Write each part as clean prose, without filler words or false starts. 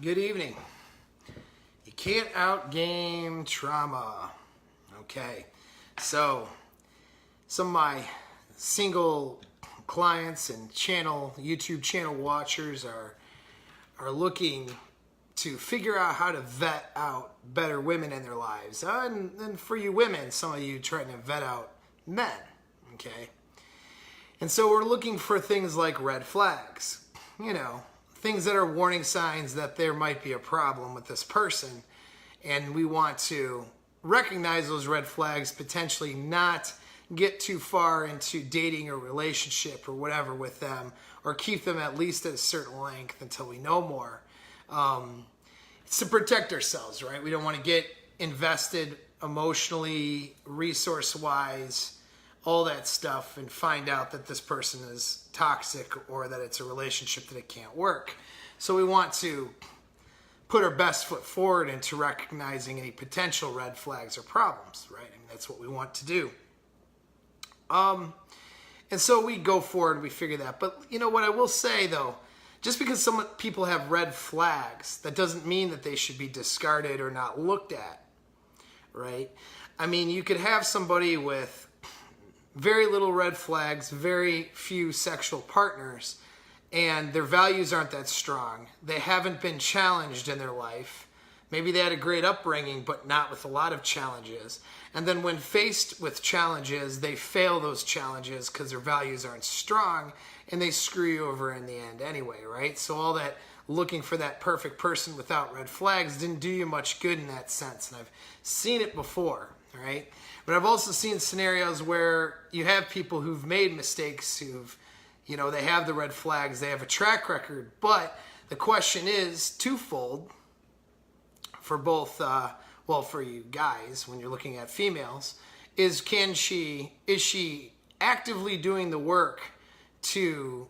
Good evening. You can't outgame trauma. Okay, so some of my single clients and YouTube channel watchers are looking to figure out how to vet out better women in their lives. And for you women, some of you trying to vet out men, okay? And so we're looking for things like red flags, things that are warning signs that there might be a problem with this person. And we want to recognize those red flags, potentially not get too far into dating or relationship or whatever with them, or keep them at least at a certain length until we know more. It's to protect ourselves, right? We don't want to get invested emotionally, resource-wise, all that stuff, and find out that this person is toxic or that it's a relationship that it can't work. So we want to put our best foot forward into recognizing any potential red flags or problems, right? I mean, that's what we want to do. And so we go forward, we figure that. But what I will say though, just because some people have red flags, that doesn't mean that they should be discarded or not looked at, right? I mean, you could have somebody with very little red flags, very few sexual partners, and their values aren't that strong. They haven't been challenged in their life. Maybe they had a great upbringing, but not with a lot of challenges. And then when faced with challenges, they fail those challenges because their values aren't strong, and they screw you over in the end anyway, right? So all that looking for that perfect person without red flags didn't do you much good in that sense. And I've seen it before, right? But I've also seen scenarios where you have people who've made mistakes, who've, they have the red flags, they have a track record. But the question is twofold for both, for you guys, when you're looking at females, is she actively doing the work to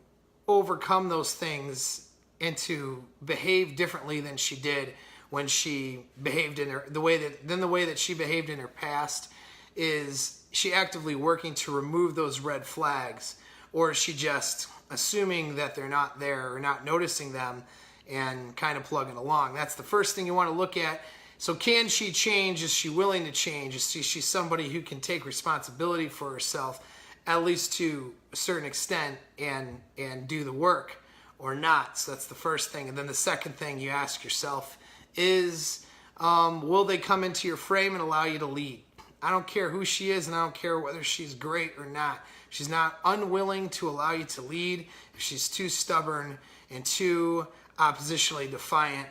overcome those things and to behave differently than she did when she behaved the way that she behaved in her past? Is she actively working to remove those red flags, or is she just assuming that they're not there or not noticing them and kind of plugging along? That's the first thing you want to look at. So can she change? Is she willing to change? Is she somebody who can take responsibility for herself, at least to a certain extent, and do the work, or not? So that's the first thing. And then the second thing you ask yourself is, will they come into your frame and allow you to lead? I don't care who she is, and I don't care whether she's great or not. She's not unwilling to allow you to lead. If she's too stubborn and too oppositionally defiant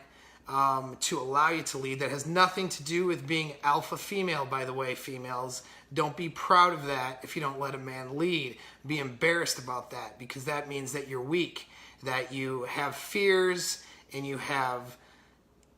to allow you to lead, that has nothing to do with being alpha female, by the way, females. Don't be proud of that if you don't let a man lead. Be embarrassed about that, because that means that you're weak, that you have fears and you have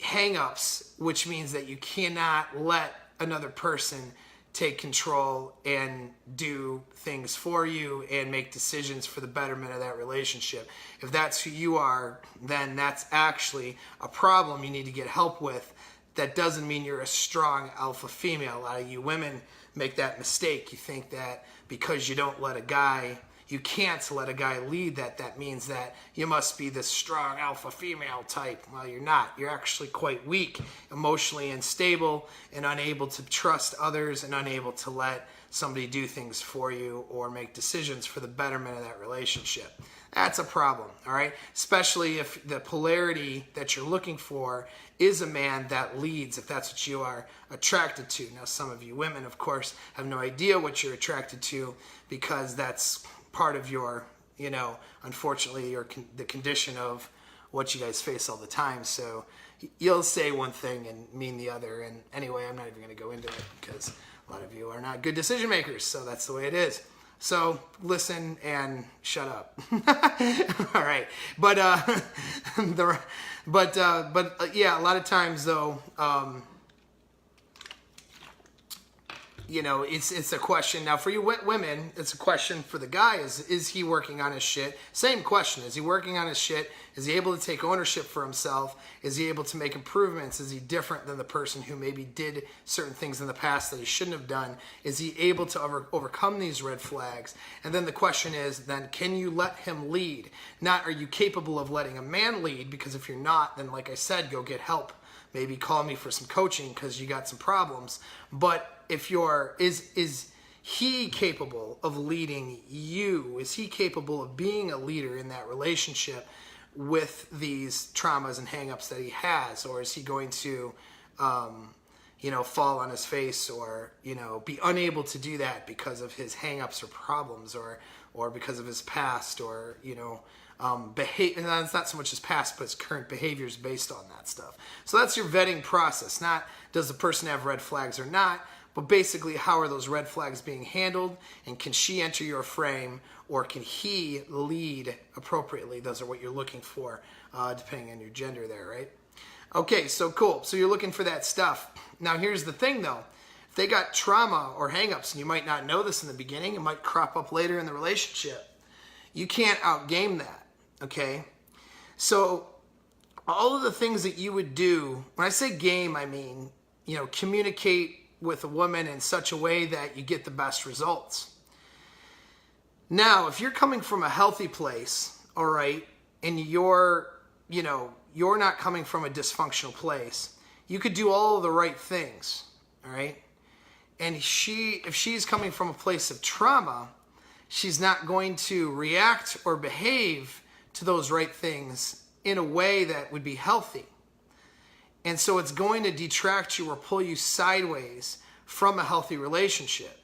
hang-ups, which means that you cannot let another person take control and do things for you and make decisions for the betterment of that relationship. If that's who you are, then that's actually a problem you need to get help with. That doesn't mean you're a strong alpha female. A lot of you women make that mistake. You think that because you don't let a guy, you can't let a guy lead, that means that you must be this strong alpha female type. Well, you're not. You're actually quite weak, emotionally unstable, and unable to trust others, and unable to let somebody do things for you or make decisions for the betterment of that relationship. That's a problem, all right? Especially if the polarity that you're looking for is a man that leads, if that's what you are attracted to. Now, some of you women, of course, have no idea what you're attracted to, because that's part of your, unfortunately, the condition of what you guys face all the time. So you'll say one thing and mean the other. And anyway, I'm not even going to go into it, because a lot of you are not good decision makers. So that's the way it is. So listen and shut up. All right. But yeah, a lot of times though, it's a question. Now, for you women, it's a question for the guy. Is he working on his shit? Same question. Is he working on his shit? Is he able to take ownership for himself? Is he able to make improvements? Is he different than the person who maybe did certain things in the past that he shouldn't have done? Is he able to overcome these red flags? And then the question is, then, can you let him lead? Not, are you capable of letting a man lead? Because if you're not, then like I said, go get help. Maybe call me for some coaching because you got some problems. But if is he capable of leading you? Is he capable of being a leader in that relationship with these traumas and hangups that he has? Or is he going to, fall on his face or, be unable to do that because of his hangups or problems or because of his past or, behavior? And it's not so much his past, but his current behaviors based on that stuff. So that's your vetting process. Not does the person have red flags or not, but basically how are those red flags being handled, and can she enter your frame or can he lead appropriately? Those are what you're looking for, depending on your gender there, right? Okay, so cool. So you're looking for that stuff. Now here's the thing though. If they got trauma or hangups, and you might not know this in the beginning, it might crop up later in the relationship. You can't outgame that, okay? So all of the things that you would do, when I say game, I mean, communicate with a woman in such a way that you get the best results. Now, if you're coming from a healthy place, all right, and you're not coming from a dysfunctional place, you could do all of the right things, all right? And if she's coming from a place of trauma, she's not going to react or behave to those right things in a way that would be healthy. And so it's going to detract you or pull you sideways from a healthy relationship.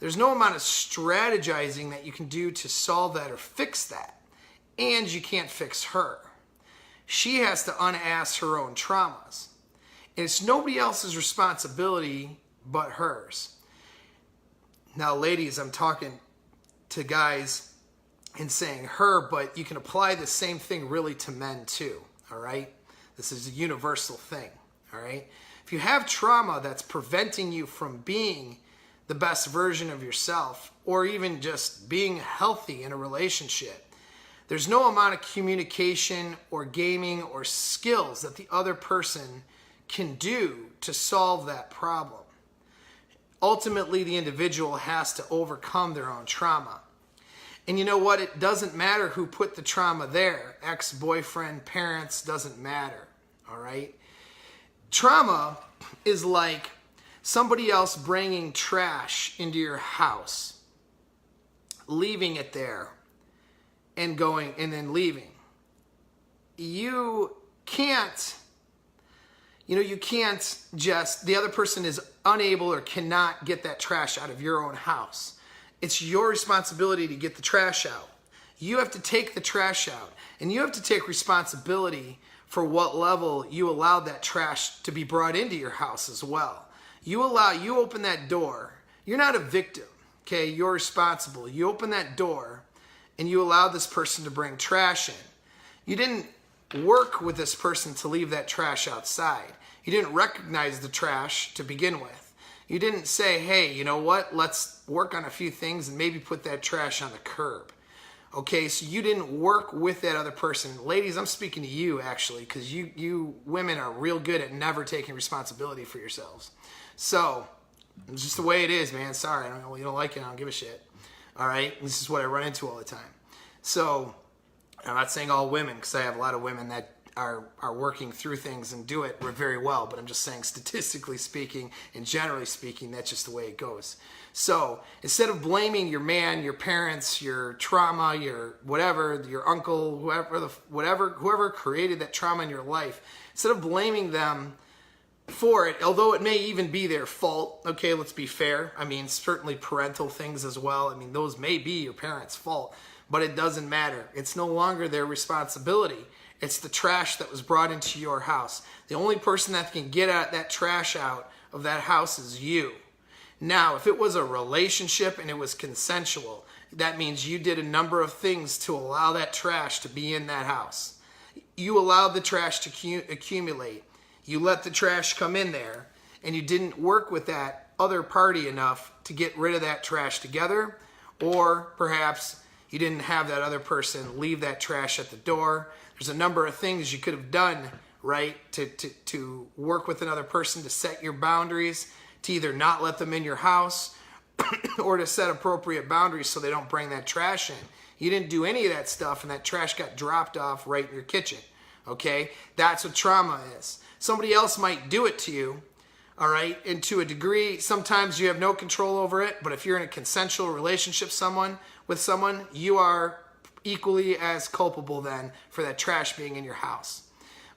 There's no amount of strategizing that you can do to solve that or fix that. And you can't fix her. She has to unass her own traumas. And it's nobody else's responsibility but hers. Now, ladies, I'm talking to guys and saying her, but you can apply the same thing really to men too, all right? This is a universal thing, all right? If you have trauma that's preventing you from being the best version of yourself or even just being healthy in a relationship, there's no amount of communication or gaming or skills that the other person can do to solve that problem. Ultimately, the individual has to overcome their own trauma. And you know what? It doesn't matter who put the trauma there. Ex-boyfriend, parents, doesn't matter. All right? Trauma is like somebody else bringing trash into your house, leaving it there, and going and then leaving. You can't just, the other person is unable or cannot get that trash out of your own house. It's your responsibility to get the trash out. You have to take the trash out, and you have to take responsibility for what level you allowed that trash to be brought into your house as well. You open that door. You're not a victim, okay? You're responsible. You open that door, and you allow this person to bring trash in. You didn't work with this person to leave that trash outside. You didn't recognize the trash to begin with. You didn't say, hey, you know what? Let's work on a few things and maybe put that trash on the curb. Okay, so you didn't work with that other person. Ladies, I'm speaking to you actually, because you women are real good at never taking responsibility for yourselves. So it's just the way it is, man. Sorry, you don't like it, I don't give a shit. All right, this is what I run into all the time. So I'm not saying all women, because I have a lot of women that are working through things and do it very well, but I'm just saying statistically speaking and generally speaking, that's just the way it goes. So instead of blaming your man, your parents, your trauma, your whatever, your uncle, whoever created that trauma in your life, instead of blaming them for it, although it may even be their fault, okay, let's be fair. I mean, certainly parental things as well. I mean, those may be your parents' fault, but it doesn't matter. It's no longer their responsibility. It's the trash that was brought into your house. The only person that can get that trash out of that house is you. Now, if it was a relationship and it was consensual, that means you did a number of things to allow that trash to be in that house. You allowed the trash to accumulate. You let the trash come in there, and you didn't work with that other party enough to get rid of that trash together, or perhaps you didn't have that other person leave that trash at the door. There's a number of things you could have done, right, to work with another person, to set your boundaries, to either not let them in your house or to set appropriate boundaries so they don't bring that trash in. You didn't do any of that stuff, and that trash got dropped off right in your kitchen, okay? That's what trauma is. Somebody else might do it to you, all right? And to a degree, sometimes you have no control over it, but if you're in a consensual relationship with someone, you are equally as culpable then for that trash being in your house.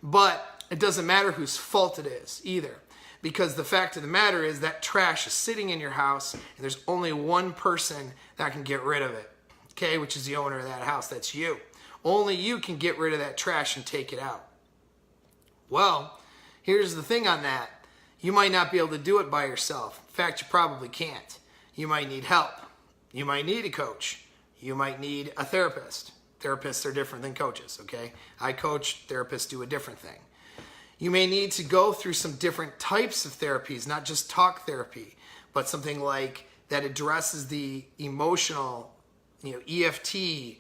But it doesn't matter whose fault it is either, because the fact of the matter is that trash is sitting in your house, and there's only one person that can get rid of it, okay, which is the owner of that house. That's you. Only you can get rid of that trash and take it out. Well, here's the thing on that. You might not be able to do it by yourself. In fact, you probably can't. You might need help. You might need a coach. You might need a therapist. Therapists are different than coaches, okay? I coach, therapists do a different thing. You may need to go through some different types of therapies, not just talk therapy, but something like that addresses the emotional, EFT,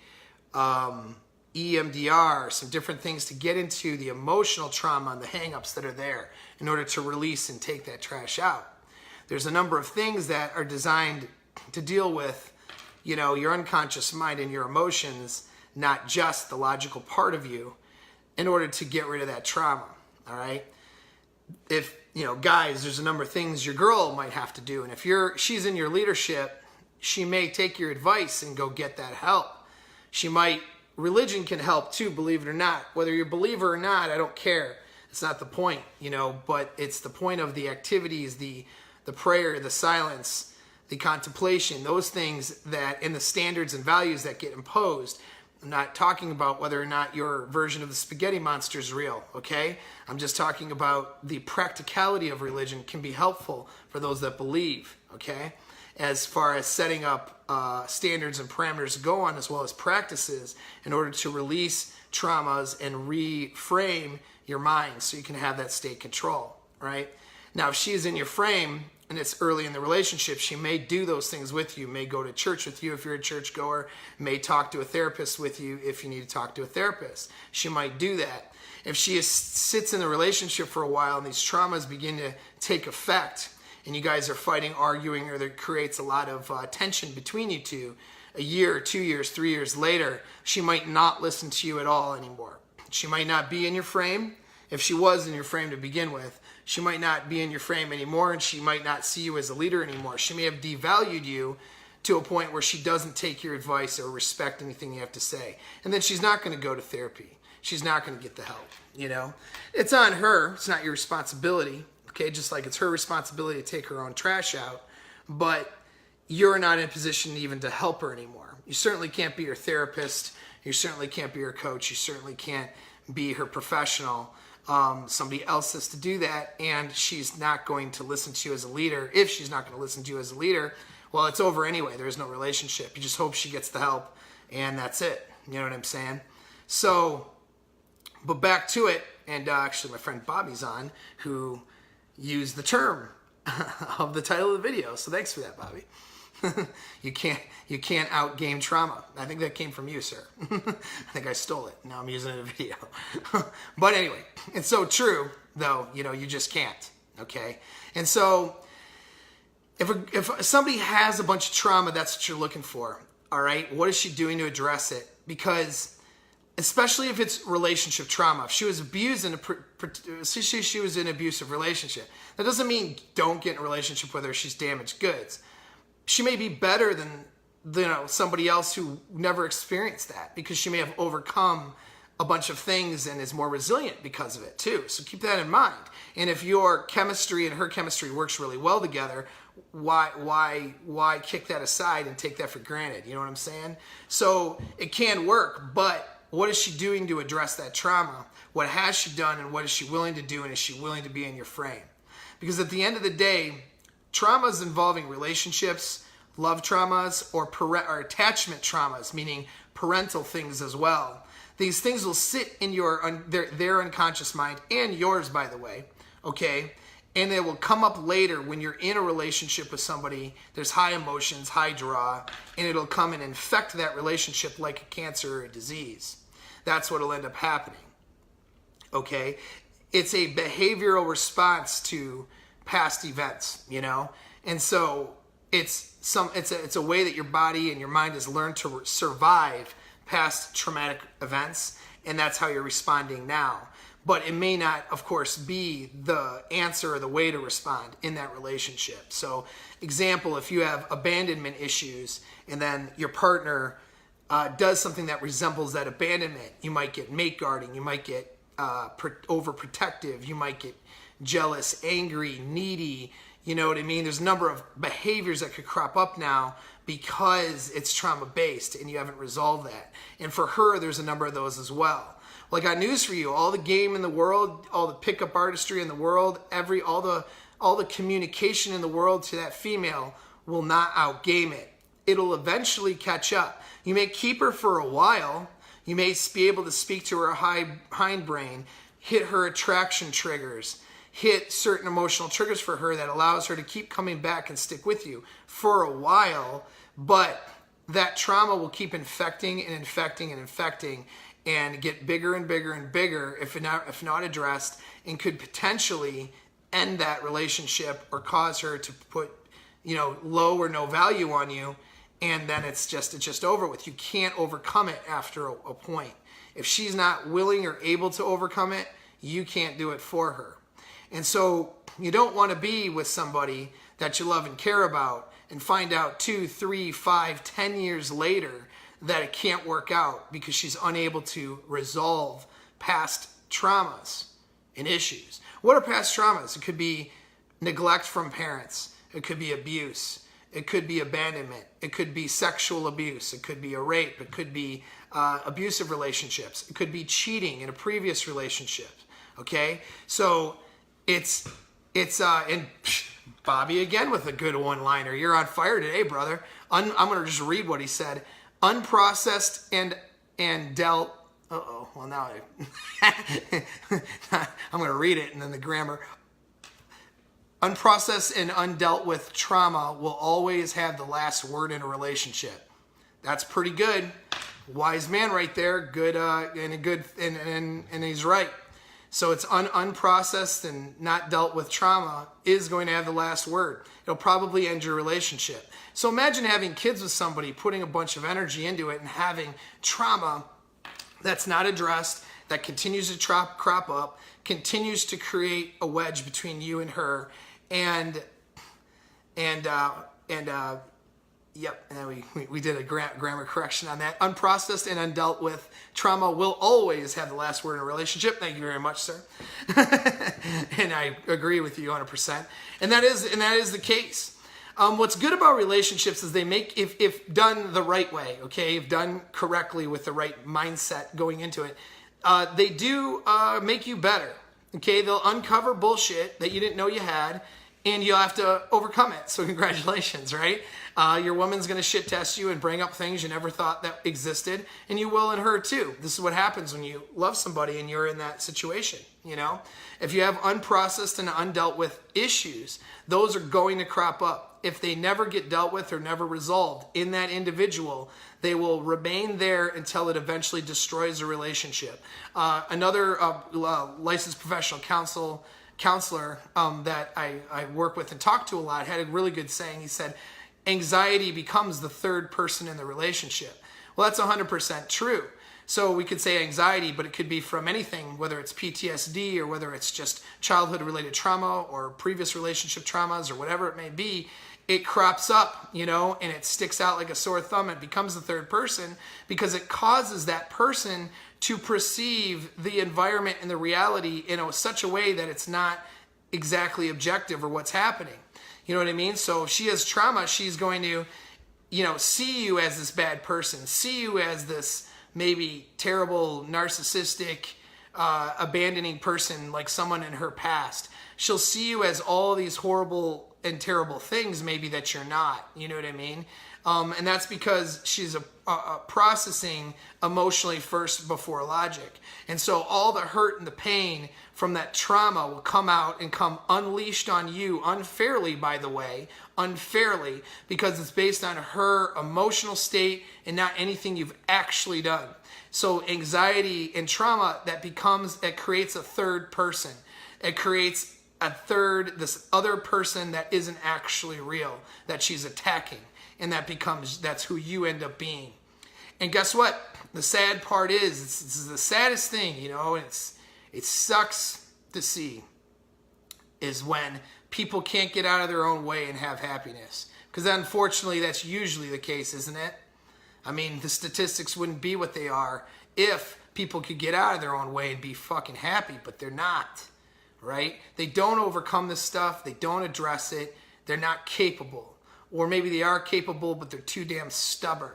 EMDR, some different things to get into the emotional trauma and the hang-ups that are there in order to release and take that trash out. There's a number of things that are designed to deal with, your unconscious mind and your emotions, not just the logical part of you, in order to get rid of that trauma, all right? If, guys, there's a number of things your girl might have to do, and if she's in your leadership, she may take your advice and go get that help. Religion can help too, believe it or not. Whether you're a believer or not, I don't care. It's not the point, but it's the point of the activities, the prayer, the silence, the contemplation, those things that in the standards and values that get imposed. I'm not talking about whether or not your version of the spaghetti monster is real, okay? I'm just talking about the practicality of religion can be helpful for those that believe, okay? As far as setting up standards and parameters to go on, as well as practices in order to release traumas and reframe your mind so you can have that state control, right? Now, if she's in your frame and it's early in the relationship, she may do those things with you, may go to church with you if you're a churchgoer, may talk to a therapist with you if you need to talk to a therapist. She might do that. If she sits in the relationship for a while and these traumas begin to take effect, and you guys are fighting, arguing, or that creates a lot of tension between you two, a year, 2 years, 3 years later, she might not listen to you at all anymore. She might not be in your frame. If she was in your frame to begin with, she might not be in your frame anymore, and she might not see you as a leader anymore. She may have devalued you to a point where she doesn't take your advice or respect anything you have to say. And then she's not going to go to therapy. She's not going to get the help, It's on her. It's not your responsibility. Okay, just like it's her responsibility to take her own trash out, but you're not in a position even to help her anymore. You certainly can't be her therapist. You certainly can't be her coach. You certainly can't be her professional. Somebody else has to do that, and she's not going to listen to you as a leader. If she's not going to listen to you as a leader, well, it's over anyway. There is no relationship. You just hope she gets the help, and that's it. You know what I'm saying? So, but back to it, and actually my friend Bobby's on, who use the term of the title of the video. So thanks for that, Bobby. You can't outgame trauma. I think that came from you, sir. I think I stole it. Now I'm using it in a video. But anyway, it's so true, though, you just can't, okay? And so if somebody has a bunch of trauma, that's what you're looking for, all right? What is she doing to address it? Because especially if it's relationship trauma. If she was abused she was in an abusive relationship, that doesn't mean don't get in a relationship with her. She's damaged goods. She may be better than somebody else who never experienced that, because she may have overcome a bunch of things and is more resilient because of it too. So keep that in mind. And if your chemistry and her chemistry works really well together, why kick that aside and take that for granted? You know what I'm saying? So it can work, but what is she doing to address that trauma? What has she done, and what is she willing to do, and is she willing to be in your frame? Because at the end of the day, traumas involving relationships, love traumas, or attachment traumas, meaning parental things as well. These things will sit in their unconscious mind, and yours, by the way, okay? And it will come up later when you're in a relationship with somebody. There's high emotions, high draw, and it'll come and infect that relationship like a cancer or a disease. That's what'll end up happening. Okay? It's a behavioral response to past events, you know? And so it's a way that your body and your mind has learned to survive past traumatic events, and that's how you're responding now. But it may not, of course, be the answer or the way to respond in that relationship. So, example, if you have abandonment issues and then your partner does something that resembles that abandonment, you might get mate guarding, you might get overprotective, you might get jealous, angry, needy. You know what I mean? There's a number of behaviors that could crop up now because it's trauma-based and you haven't resolved that. And for her, there's a number of those as well. Well, I got news for you. All the game in the world, all the pickup artistry in the world, all the communication in the world to that female will not outgame it. It'll eventually catch up. You may keep her for a while. You may be able to speak to her hindbrain, hit her attraction triggers, hit certain emotional triggers for her that allows her to keep coming back and stick with you for a while, but that trauma will keep infecting and infecting and infecting and get bigger and bigger and bigger if not addressed, and could potentially end that relationship or cause her to put, low or no value on you, and then it's just over with. You can't overcome it after a point. If she's not willing or able to overcome it, you can't do it for her. And so you don't want to be with somebody that you love and care about and find out 2, 3, 5, 10 years later that it can't work out because she's unable to resolve past traumas and issues. What are past traumas? It could be neglect from parents. It could be abuse. It could be abandonment. It could be sexual abuse. It could be a rape. It could be abusive relationships. It could be cheating in a previous relationship. Okay? So it's and Bobby again with a good one-liner. You're on fire today, brother. I'm going to just read what he said. Unprocessed and dealt. Well, now I'm going to read it and then the grammar. Unprocessed and undealt with trauma will always have the last word in a relationship. That's pretty good. Wise man right there. Good and he's right. So it's unprocessed and not dealt with trauma is going to have the last word. It'll probably end your relationship. So imagine having kids with somebody, putting a bunch of energy into it and having trauma that's not addressed, that continues to crop up, continues to create a wedge between you and her, and then we did a grammar correction on that. Unprocessed and undealt with trauma will always have the last word in a relationship. Thank you very much, sir. And I agree with you 100%. And that is the case. What's good about relationships is they make, if done the right way, okay, if done correctly with the right mindset going into it, they do make you better. Okay, they'll uncover bullshit that you didn't know you had, and you'll have to overcome it. So congratulations, right? Your woman's going to shit test you and bring up things you never thought that existed, and you will in her too. This is what happens when you love somebody and you're in that situation, If you have unprocessed and undealt with issues, those are going to crop up. If they never get dealt with or never resolved in that individual, they will remain there until it eventually destroys a relationship. Another licensed professional counselor that I work with and talk to a lot had a really good saying. He said, anxiety becomes the third person in the relationship. Well, that's 100% true. So we could say anxiety, but it could be from anything, whether it's PTSD or whether it's just childhood-related trauma or previous relationship traumas or whatever it may be. It crops up, and it sticks out like a sore thumb. It becomes the third person because it causes that person to perceive the environment and the reality in such a way that it's not exactly objective or what's happening. You know what I mean? So if she has trauma, she's going to, see you as this bad person, see you as this maybe terrible, narcissistic, abandoning person like someone in her past. She'll see you as all these horrible and terrible things maybe that you're not. You know what I mean? And that's because she's processing emotionally first before logic. And so all the hurt and the pain from that trauma will come out and come unleashed on you unfairly, by the way, unfairly, because it's based on her emotional state and not anything you've actually done. So anxiety and trauma, it creates a third person. It creates this other person that isn't actually real, that she's attacking. And that's who you end up being. And guess what? The sad part is, it's the saddest thing, and it sucks to see, is when people can't get out of their own way and have happiness. Because unfortunately, that's usually the case, isn't it? I mean, the statistics wouldn't be what they are if people could get out of their own way and be fucking happy, but they're not, right? They don't overcome this stuff. They don't address it. They're not capable. Or maybe they are capable, but they're too damn stubborn.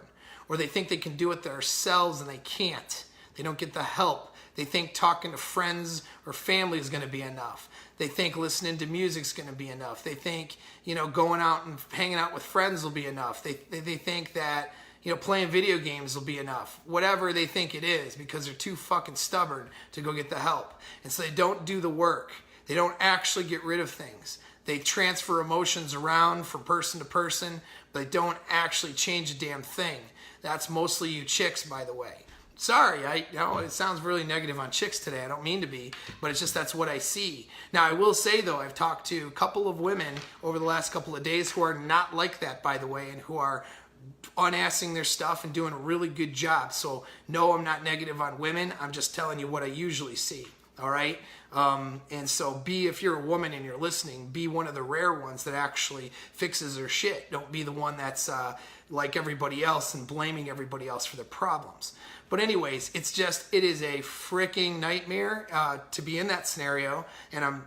Or they think they can do it themselves and they can't. They don't get the help. They think talking to friends or family is going to be enough. They think listening to music is going to be enough. They think, going out and hanging out with friends will be enough. They think that, playing video games will be enough. Whatever they think it is, because they're too fucking stubborn to go get the help. And so they don't do the work. They don't actually get rid of things. They transfer emotions around from person to person, but they don't actually change a damn thing. That's mostly you chicks, by the way. Sorry, it sounds really negative on chicks today. I don't mean to be, but it's just that's what I see. Now, I will say, though, I've talked to a couple of women over the last couple of days who are not like that, by the way, and who are unassing their stuff and doing a really good job. So, no, I'm not negative on women. I'm just telling you what I usually see, all right? And so if you're a woman and you're listening, be one of the rare ones that actually fixes her shit. Don't be the one that's like everybody else and blaming everybody else for their problems. But anyways, it is a freaking nightmare to be in that scenario. And I'm,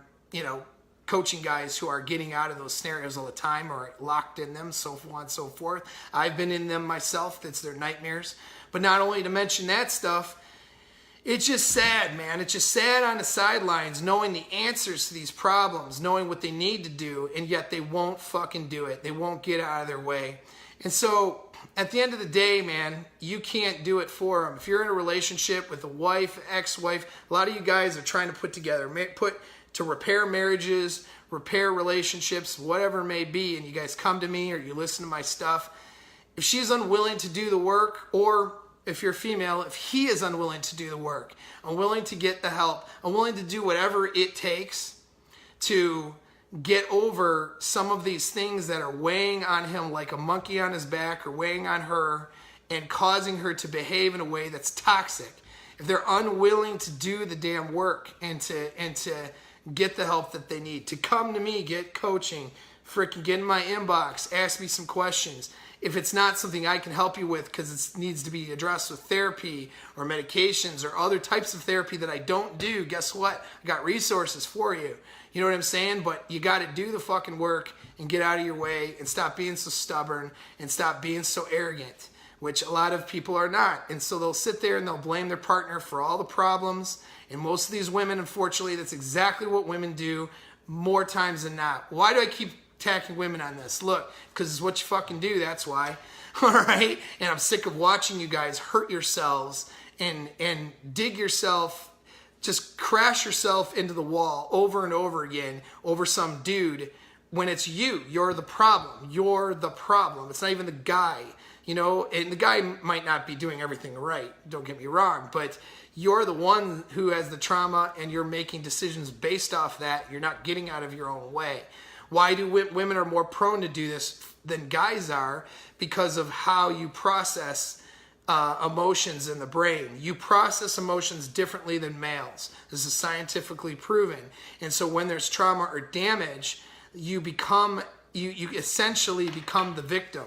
coaching guys who are getting out of those scenarios all the time or locked in them, so on and so forth. I've been in them myself. It's their nightmares. But not only to mention that stuff, it's just sad, man. It's just sad on the sidelines knowing the answers to these problems, knowing what they need to do, and yet they won't fucking do it. They won't get out of their way. And so at the end of the day, man, you can't do it for them. If you're in a relationship with a wife, ex-wife, a lot of you guys are trying to to repair marriages, repair relationships, whatever it may be, and you guys come to me or you listen to my stuff. If she's unwilling to do the work, or if you're female, if he is unwilling to do the work, unwilling to get the help, unwilling to do whatever it takes to get over some of these things that are weighing on him like a monkey on his back or weighing on her and causing her to behave in a way that's toxic, if they're unwilling to do the damn work and to get the help that they need, to come to me, get coaching, freaking get in my inbox, ask me some questions. If it's not something I can help you with because it needs to be addressed with therapy or medications or other types of therapy that I don't do, guess what? I got resources for you. You know what I'm saying? But you got to do the fucking work and get out of your way and stop being so stubborn and stop being so arrogant, which a lot of people are not. And so they'll sit there and they'll blame their partner for all the problems. And most of these women, unfortunately, that's exactly what women do more times than not. Why do I keep attacking women on this? Look, because it's what you fucking do, that's why. All right? And I'm sick of watching you guys hurt yourselves and dig yourself, just crash yourself into the wall over and over again over some dude when it's you. You're the problem. You're the problem. It's not even the guy. And the guy might not be doing everything right, don't get me wrong, but you're the one who has the trauma and you're making decisions based off that. You're not getting out of your own way. Why do women are more prone to do this than guys are? Because of how you process emotions in the brain. You process emotions differently than males. This is scientifically proven. And so when there's trauma or damage, you essentially become the victim.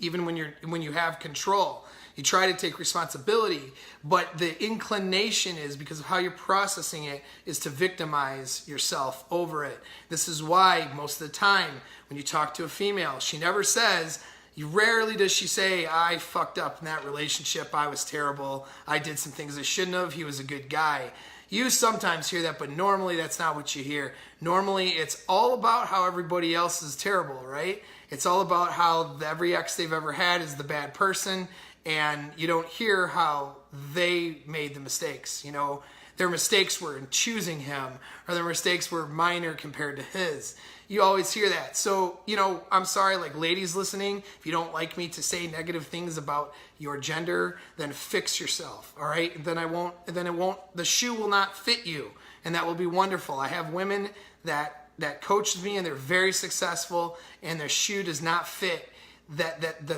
Even when you have control, you try to take responsibility, but the inclination is, because of how you're processing it, is to victimize yourself over it. This is why most of the time when you talk to a female, she never says, Rarely does she say, I fucked up in that relationship. I was terrible. I did some things I shouldn't have. He was a good guy. You sometimes hear that, but normally that's not what you hear. Normally it's all about how everybody else is terrible, right? It's all about how every ex they've ever had is the bad person, and you don't hear how they made the mistakes. You know, their mistakes were in choosing him, or their mistakes were minor compared to his. You always hear that. So, you know, I'm sorry, like ladies listening, if you don't like me to say negative things about your gender, then fix yourself, all right? The shoe will not fit you, and that will be wonderful. I have women that coach me, and they're very successful, and their shoe does not fit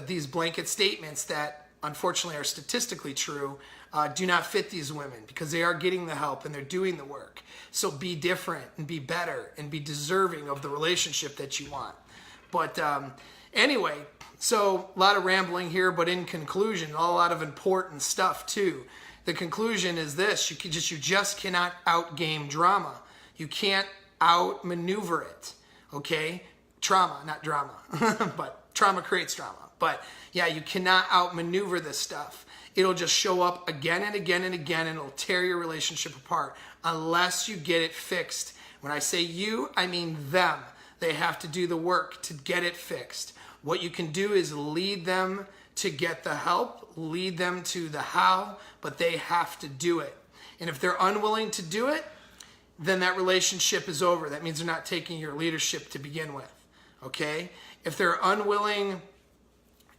these blanket statements that unfortunately are statistically true, do not fit these women, because they are getting the help and they're doing the work. So be different and be better and be deserving of the relationship that you want. But anyway, so a lot of rambling here, but in conclusion, a lot of important stuff too. The conclusion is this: you just cannot outgame drama. You can't outmaneuver it. Okay, trauma, not drama, but trauma creates drama. But yeah, you cannot outmaneuver this stuff. It'll just show up again and again and again, and it'll tear your relationship apart unless you get it fixed. When I say you, I mean them. They have to do the work to get it fixed. What you can do is lead them to get the help, lead them to the how, but they have to do it. And if they're unwilling to do it, then that relationship is over. That means they're not taking your leadership to begin with. Okay? If they're unwilling,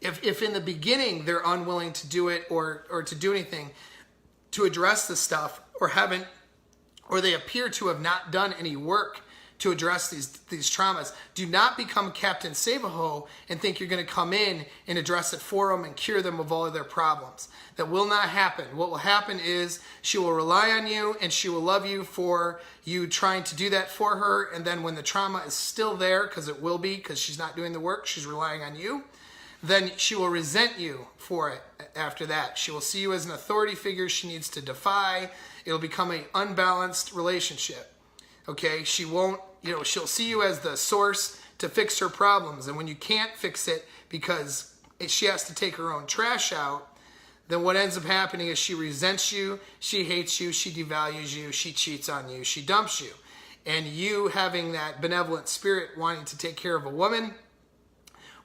if in the beginning they're unwilling to do it or to do anything to address the stuff, or they appear to have not done any work to address these traumas, do not become Captain Save-A-Ho and think you're going to come in and address it for them and cure them of all of their problems. That will not happen. What will happen is she will rely on you, and she will love you for you trying to do that for her, and then when the trauma is still there, because it will be, because she's not doing the work, she's relying on you, then she will resent you for it after that. She will see you as an authority figure she needs to defy. It'll become an unbalanced relationship. Okay? She won't, she'll see you as the source to fix her problems. And when you can't fix it because she has to take her own trash out, then what ends up happening is she resents you, she hates you, she devalues you, she cheats on you, she dumps you. And you having that benevolent spirit wanting to take care of a woman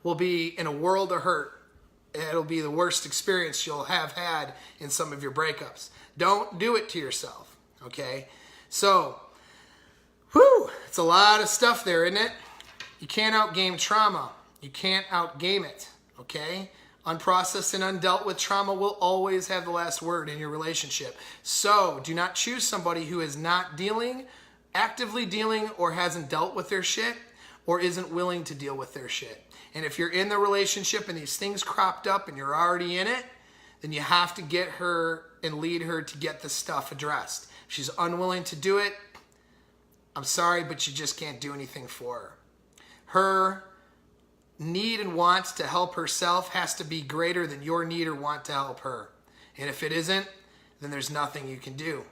will be in a world of hurt. It'll be the worst experience you'll have had in some of your breakups. Don't do it to yourself, okay? So, it's a lot of stuff there, isn't it? You can't outgame trauma. You can't outgame it, okay? Unprocessed and undealt with trauma will always have the last word in your relationship. So, do not choose somebody who is not actively dealing, or hasn't dealt with their shit, or isn't willing to deal with their shit. And if you're in the relationship and these things cropped up and you're already in it, then you have to get her and lead her to get the stuff addressed. If she's unwilling to do it, I'm sorry, but you just can't do anything for her. Her need and want to help herself has to be greater than your need or want to help her. And if it isn't, then there's nothing you can do.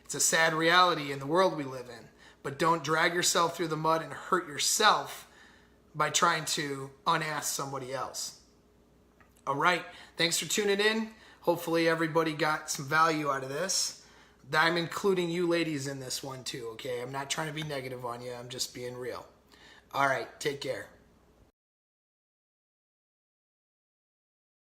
It's a sad reality in the world we live in. But don't drag yourself through the mud and hurt yourself by trying to unask somebody else. All right. Thanks for tuning in. Hopefully everybody got some value out of this. I'm including you ladies in this one too, okay? I'm not trying to be negative on you. I'm just being real. All right. Take care.